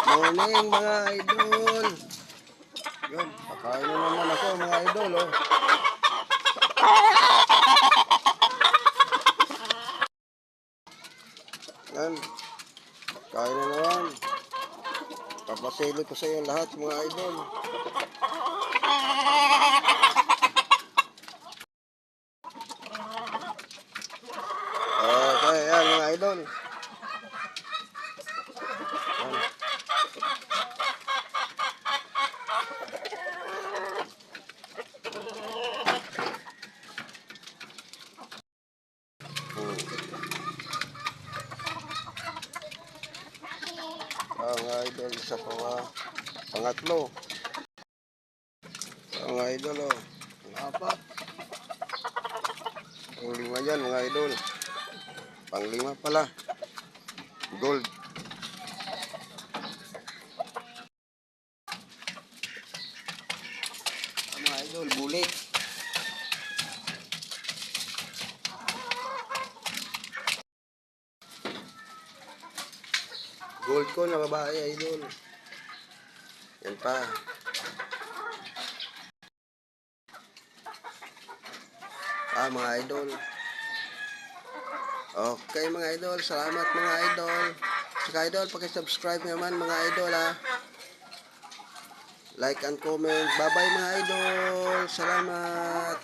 Morning mga idol. Yun, kakain na naman ako mga idol, oh. Yan, kain na naman. Papasili ko sa iyo lahat mga idol. Okay, yan mga idol. Mga idol, isa pangatlo. Mga idol, oh. Apat. Panglima yan mga idol. Panglima pala. Gold. Mga idol, bulik. Gold ko na babae idol. Yan pa. Mga idol. Okay mga idol, salamat mga idol. Saka idol, paki-subscribe naman mga idol ha. Like and comment. Bye bye mga idol. Salamat.